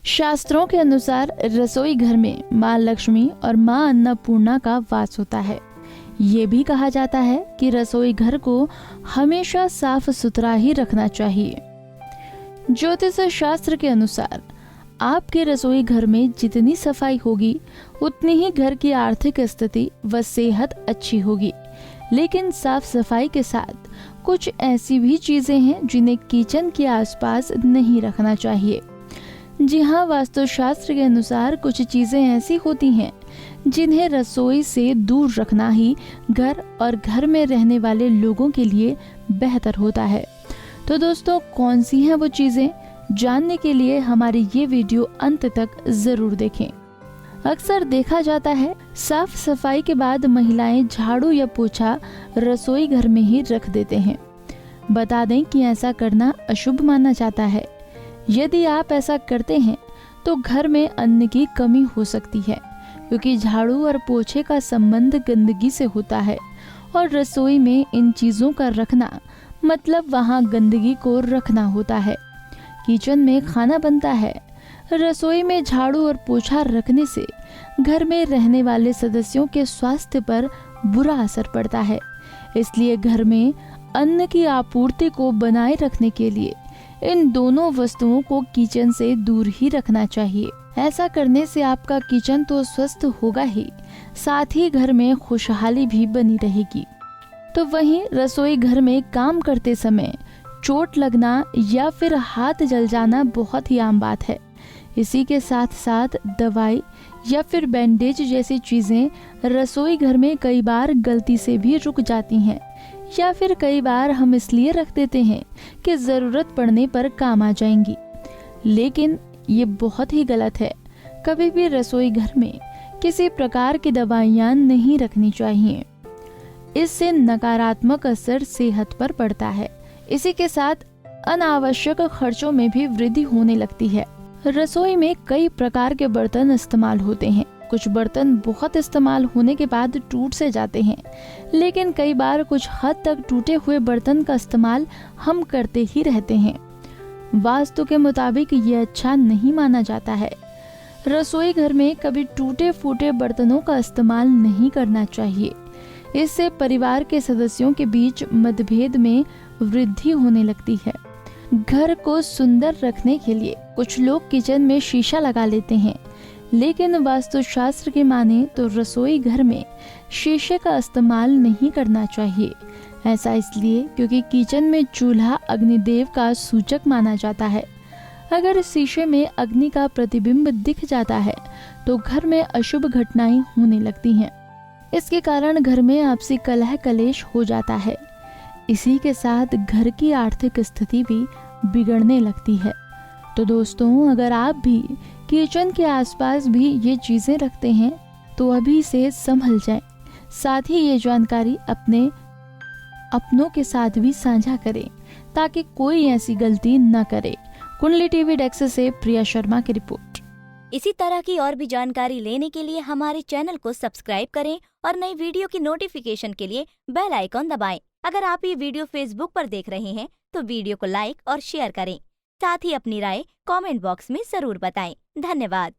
शास्त्रों के अनुसार रसोई घर में माँ लक्ष्मी और माँ अन्नपूर्णा का वास होता है। ये भी कहा जाता है कि रसोई घर को हमेशा साफ सुथरा ही रखना चाहिए। ज्योतिष शास्त्र के अनुसार आपके रसोई घर में जितनी सफाई होगी उतनी ही घर की आर्थिक स्थिति व सेहत अच्छी होगी। लेकिन साफ सफाई के साथ कुछ ऐसी भी चीजें हैं जिन्हें किचन के आसपास नहीं रखना चाहिए। जी हाँ, वास्तुशास्त्र के अनुसार कुछ चीजें ऐसी होती हैं जिन्हें रसोई से दूर रखना ही घर और घर में रहने वाले लोगों के लिए बेहतर होता है। तो दोस्तों, कौन सी हैं वो चीजें, जानने के लिए हमारी ये वीडियो अंत तक जरूर देखें। अक्सर देखा जाता है साफ सफाई के बाद महिलाएं झाड़ू या पोछा रसोई घर में ही रख देते हैं। बता दें कि ऐसा करना अशुभ माना जाता है। यदि आप ऐसा करते हैं तो घर में अन्न की कमी हो सकती है, क्योंकि झाड़ू और पोछे का संबंध गंदगी से होता है और रसोई में इन चीजों का रखना मतलब वहाँ गंदगी को रखना होता है। किचन में खाना बनता है, रसोई में झाड़ू और पोछा रखने से घर में रहने वाले सदस्यों के स्वास्थ्य पर बुरा असर पड़ता है। इसलिए घर में अन्न की आपूर्ति को बनाए रखने के लिए इन दोनों वस्तुओं को किचन से दूर ही रखना चाहिए। ऐसा करने से आपका किचन तो स्वस्थ होगा ही, साथ ही घर में खुशहाली भी बनी रहेगी। तो वहीं रसोई घर में काम करते समय चोट लगना या फिर हाथ जल जाना बहुत ही आम बात है। इसी के साथ साथ दवाई या फिर बैंडेज जैसी चीजें रसोई घर में कई बार गलती से भी रुक जाती हैं, या फिर कई बार हम इसलिए रख देते हैं कि जरूरत पड़ने पर काम आ जाएंगी। लेकिन ये बहुत ही गलत है। कभी भी रसोई घर में किसी प्रकार की दवाइयाँ नहीं रखनी चाहिए। इससे नकारात्मक असर सेहत पर पड़ता है। इसी के साथ अनावश्यक खर्चों में भी वृद्धि होने लगती है। रसोई में कई प्रकार के बर्तन इस्तेमाल होते हैं। कुछ बर्तन बहुत इस्तेमाल होने के बाद टूट से जाते हैं, लेकिन कई बार कुछ हद तक टूटे हुए बर्तन का इस्तेमाल हम करते ही रहते हैं। वास्तु के मुताबिक ये अच्छा नहीं माना जाता है। रसोई घर में कभी टूटे फूटे बर्तनों का इस्तेमाल नहीं करना चाहिए। इससे परिवार के सदस्यों के बीच मतभेद में वृद्धि होने लगती है। घर को सुंदर रखने के लिए कुछ लोग किचन में शीशा लगा लेते हैं, लेकिन वास्तुशास्त्र की माने तो रसोई घर में शीशे का इस्तेमाल नहीं करना चाहिए। ऐसा इसलिए क्योंकि किचन में चूल्हा अग्निदेव का सूचक माना जाता है। अगर शीशे में अग्नि का प्रतिबिंब दिख जाता है तो घर में अशुभ घटनाएं होने लगती हैं। इसके कारण घर में आपसी कलह कलेश हो जाता है। इसी के साथ घर की आर्थिक स्थिति भी बिगड़ने लगती है। तो दोस्तों, अगर आप भी किचन के आसपास भी ये चीजें रखते हैं तो अभी से संभल जाएं। साथ ही ये जानकारी अपनों के साथ भी साझा करें ताकि कोई ऐसी गलती न करे। कुंडली टीवी डेस्क से प्रिया शर्मा की रिपोर्ट। इसी तरह की और भी जानकारी लेने के लिए हमारे चैनल को सब्सक्राइब करें और नई वीडियो की नोटिफिकेशन के लिए बेल आइकॉन दबाएं। अगर आप ये वीडियो फेसबुक पर देख रहे हैं तो वीडियो को लाइक और शेयर करें। साथ ही अपनी राय कमेंट बॉक्स में जरूर बताएं। धन्यवाद।